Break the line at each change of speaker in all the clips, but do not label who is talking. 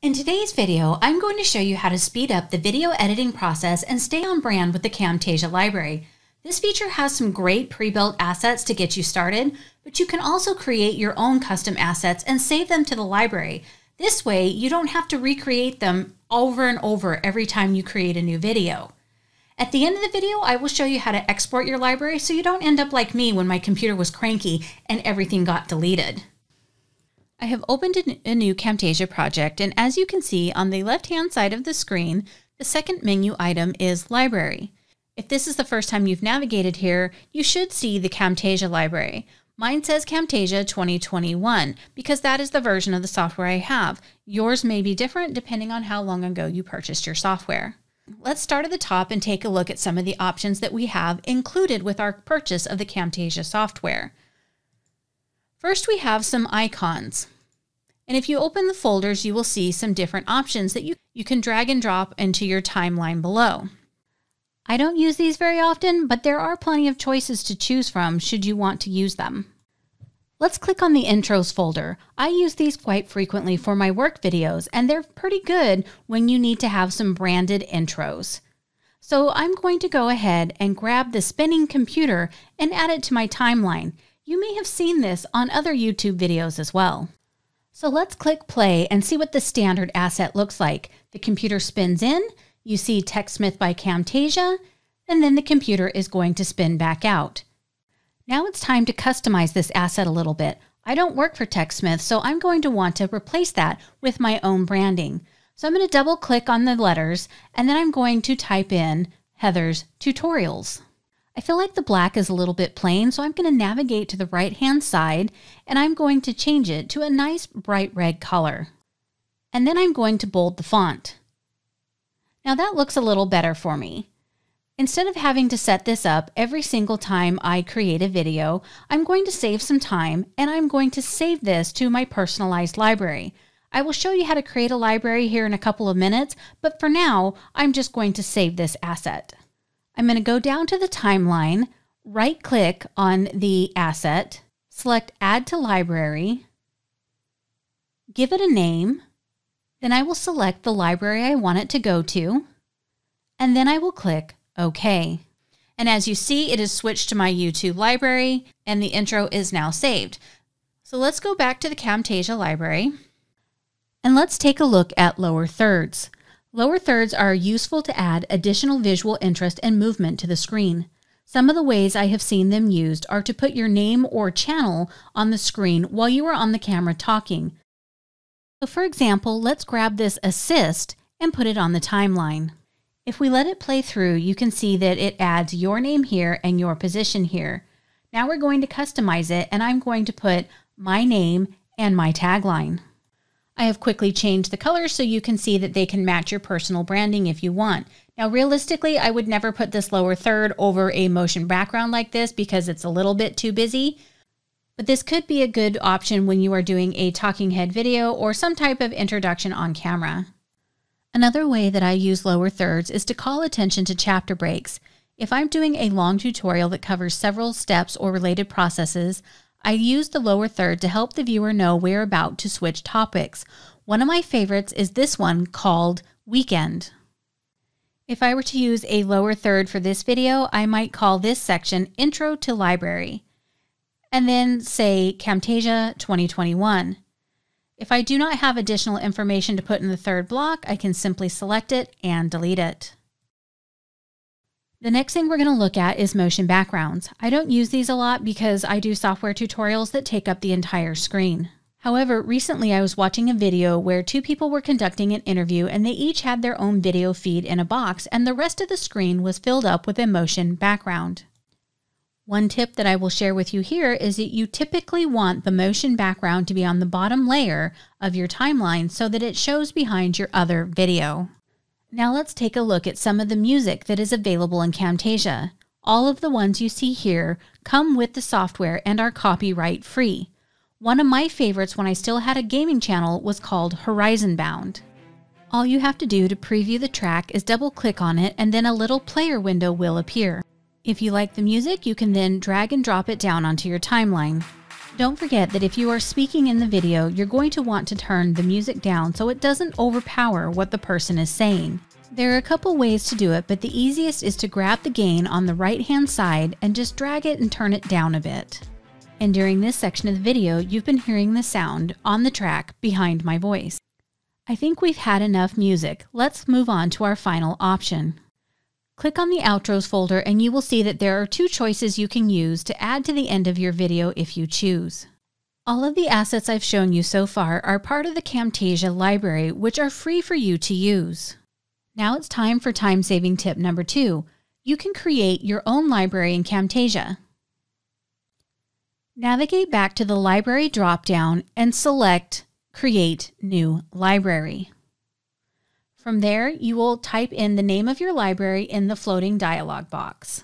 In today's video, I'm going to show you how to speed up the video editing process and stay on brand with the Camtasia library. This feature has some great pre-built assets to get you started, but you can also create your own custom assets and save them to the library. This way, you don't have to recreate them over and over every time you create a new video. At the end of the video, I will show you how to export your library so you don't end up like me when my computer was cranky and everything got deleted. I have opened a new Camtasia project, and as you can see on the left-hand side of the screen, the second menu item is Library. If this is the first time you've navigated here, you should see the Camtasia library. Mine says Camtasia 2021 because that is the version of the software I have. Yours may be different depending on how long ago you purchased your software. Let's start at the top and take a look at some of the options that we have included with our purchase of the Camtasia software. First, we have some icons. And if you open the folders, you will see some different options that you can drag and drop into your timeline below. I don't use these very often, but there are plenty of choices to choose from should you want to use them. Let's click on the Intros folder. I use these quite frequently for my work videos, and they're pretty good when you need to have some branded intros. So I'm going to go ahead and grab the spinning computer and add it to my timeline. You may have seen this on other YouTube videos as well. So let's click play and see what the standard asset looks like. The computer spins in, you see TechSmith by Camtasia, and then the computer is going to spin back out. Now it's time to customize this asset a little bit. I don't work for TechSmith, so I'm going to want to replace that with my own branding. So I'm going to double click on the letters, and then I'm going to type in Heather's Tutorials. I feel like the black is a little bit plain, so I'm going to navigate to the right-hand side, and I'm going to change it to a nice bright red color. And then I'm going to bold the font. Now that looks a little better for me. Instead of having to set this up every single time I create a video, I'm going to save some time, and I'm going to save this to my personalized library. I will show you how to create a library here in a couple of minutes, but for now, I'm just going to save this asset. I'm going to go down to the timeline, right-click on the asset, select Add to Library, give it a name, then I will select the library I want it to go to, and then I will click OK. And as you see, it is switched to my YouTube library, and the intro is now saved. So let's go back to the Camtasia library, and let's take a look at lower thirds. Lower thirds are useful to add additional visual interest and movement to the screen. Some of the ways I have seen them used are to put your name or channel on the screen while you are on the camera talking. So for example, let's grab this assist and put it on the timeline. If we let it play through, you can see that it adds your name here and your position here. Now we're going to customize it, and I'm going to put my name and my tagline. I have quickly changed the colors so you can see that they can match your personal branding if you want. Now realistically, I would never put this lower third over a motion background like this because it's a little bit too busy. But this could be a good option when you are doing a talking head video or some type of introduction on camera. Another way that I use lower thirds is to call attention to chapter breaks. If I'm doing a long tutorial that covers several steps or related processes, I use the lower third to help the viewer know we're about to switch topics. One of my favorites is this one called Weekend. If I were to use a lower third for this video, I might call this section Intro to Library, and then say Camtasia 2021. If I do not have additional information to put in the third block, I can simply select it and delete it. The next thing we're going to look at is motion backgrounds. I don't use these a lot because I do software tutorials that take up the entire screen. However, recently I was watching a video where two people were conducting an interview, and they each had their own video feed in a box, and the rest of the screen was filled up with a motion background. One tip that I will share with you here is that you typically want the motion background to be on the bottom layer of your timeline so that it shows behind your other video. Now let's take a look at some of the music that is available in Camtasia. All of the ones you see here come with the software and are copyright free. One of my favorites when I still had a gaming channel was called Horizon Bound. All you have to do to preview the track is double click on it, and then a little player window will appear. If you like the music, you can then drag and drop it down onto your timeline. Don't forget that if you are speaking in the video, you're going to want to turn the music down so it doesn't overpower what the person is saying. There are a couple ways to do it, but the easiest is to grab the gain on the right-hand side and just drag it and turn it down a bit. And during this section of the video, you've been hearing the sound on the track behind my voice. I think we've had enough music. Let's move on to our final option. Click on the Outros folder and you will see that there are two choices you can use to add to the end of your video if you choose. All of the assets I've shown you so far are part of the Camtasia library, which are free for you to use. Now it's time for time-saving tip number 2. You can create your own library in Camtasia. Navigate back to the Library drop-down and select Create New Library. From there, you will type in the name of your library in the floating dialog box.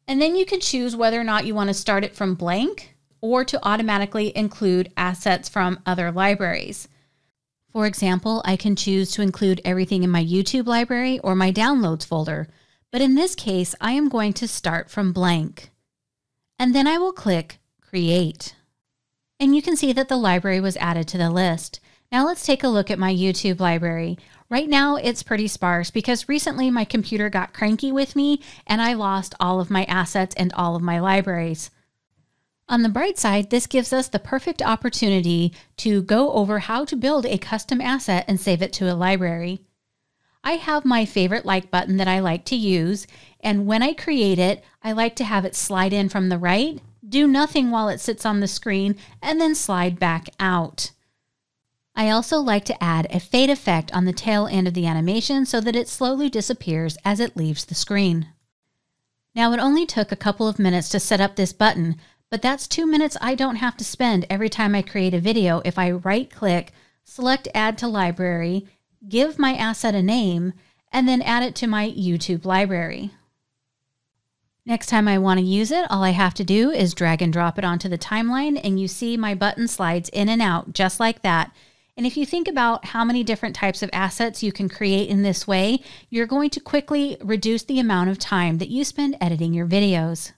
And then you can choose whether or not you want to start it from blank or to automatically include assets from other libraries. For example, I can choose to include everything in my YouTube library or my downloads folder, but in this case, I am going to start from blank. And then I will click Create. And you can see that the library was added to the list. Now let's take a look at my YouTube library. Right now it's pretty sparse because recently my computer got cranky with me and I lost all of my assets and all of my libraries. On the bright side, this gives us the perfect opportunity to go over how to build a custom asset and save it to a library. I have my favorite like button that I like to use, and when I create it, I like to have it slide in from the right, do nothing while it sits on the screen, and then slide back out. I also like to add a fade effect on the tail end of the animation so that it slowly disappears as it leaves the screen. Now it only took a couple of minutes to set up this button, but that's 2 minutes I don't have to spend every time I create a video if I right-click, select Add to Library, give my asset a name, and then add it to my YouTube library. Next time I want to use it, all I have to do is drag and drop it onto the timeline, and you see my button slides in and out just like that. And if you think about how many different types of assets you can create in this way, you're going to quickly reduce the amount of time that you spend editing your videos.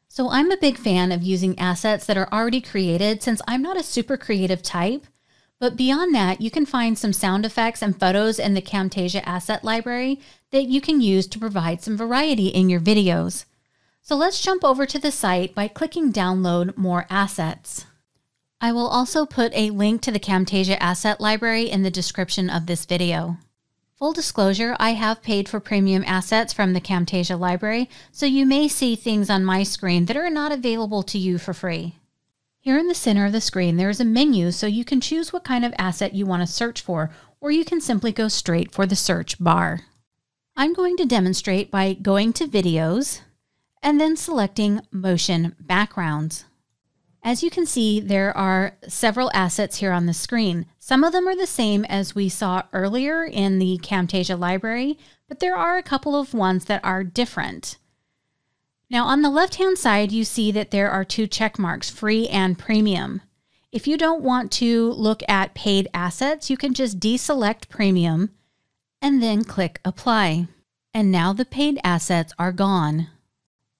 So I'm a big fan of using assets that are already created since I'm not a super creative type. But beyond that, you can find some sound effects and photos in the Camtasia asset library that you can use to provide some variety in your videos. So let's jump over to the site by clicking Download More Assets. I will also put a link to the Camtasia asset library in the description of this video. Full disclosure, I have paid for premium assets from the Camtasia library, so you may see things on my screen that are not available to you for free. Here in the center of the screen, there is a menu so you can choose what kind of asset you want to search for, or you can simply go straight for the search bar. I'm going to demonstrate by going to Videos and then selecting Motion Backgrounds. As you can see, there are several assets here on the screen. Some of them are the same as we saw earlier in the Camtasia library, but there are a couple of ones that are different. Now on the left-hand side, you see that there are two check marks, free and premium. If you don't want to look at paid assets, you can just deselect premium and then click apply. And now the paid assets are gone.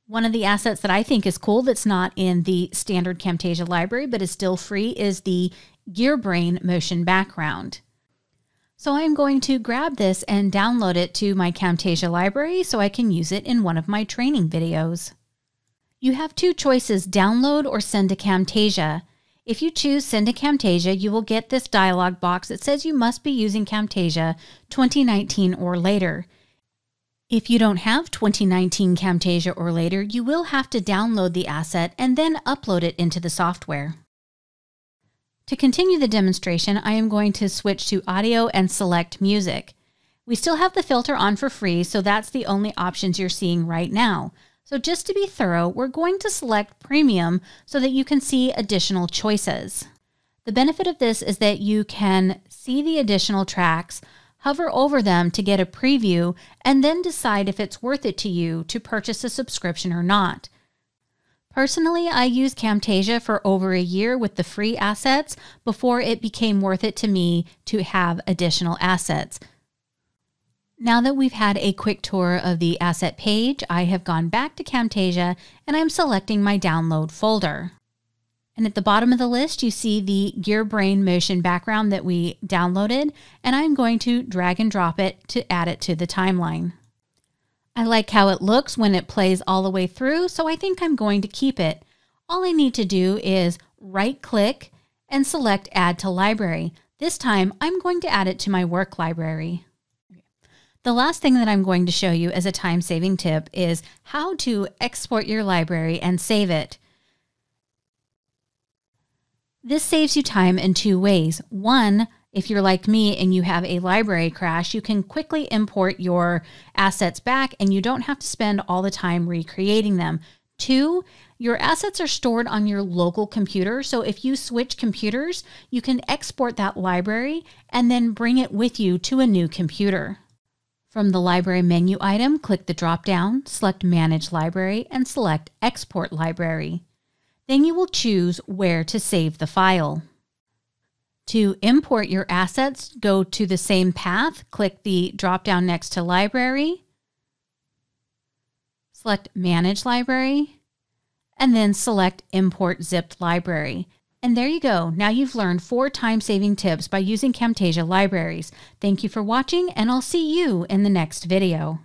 One of the assets that I think is cool that's not in the standard Camtasia library but is still free is the Gear Brain motion background. So I'm going to grab this and download it to my Camtasia library so I can use it in one of my training videos. You have two choices, download or send to Camtasia. If you choose send to Camtasia, you will get this dialog box that says you must be using Camtasia 2019 or later. If you don't have 2019 Camtasia or later, you will have to download the asset and then upload it into the software. To continue the demonstration, I am going to switch to audio and select music. We still have the filter on for free, so that's the only options you're seeing right now. So just to be thorough, we're going to select premium so that you can see additional choices. The benefit of this is that you can see the additional tracks, hover over them to get a preview, and then decide if it's worth it to you to purchase a subscription or not. Personally, I used Camtasia for over a year with the free assets before it became worth it to me to have additional assets. Now that we've had a quick tour of the asset page, I have gone back to Camtasia and I'm selecting my download folder. And at the bottom of the list, you see the Gear Brain Motion background that we downloaded, and I'm going to drag and drop it to add it to the timeline. I like how it looks when it plays all the way through, so I think I'm going to keep it. All I need to do is right-click and select Add to Library. This time, I'm going to add it to my work library. The last thing that I'm going to show you as a time-saving tip is how to export your library and save it. This saves you time in two ways. One, if you're like me and you have a library crash, you can quickly import your assets back and you don't have to spend all the time recreating them. Two, your assets are stored on your local computer, so if you switch computers, you can export that library and then bring it with you to a new computer. From the library menu item, click the drop-down, select Manage Library, and select Export Library. Then you will choose where to save the file. To import your assets, go to the same path, click the drop-down next to Library, select Manage Library, and then select Import Zipped Library. And there you go. Now you've learned 4 time-saving tips by using Camtasia libraries. Thank you for watching, and I'll see you in the next video.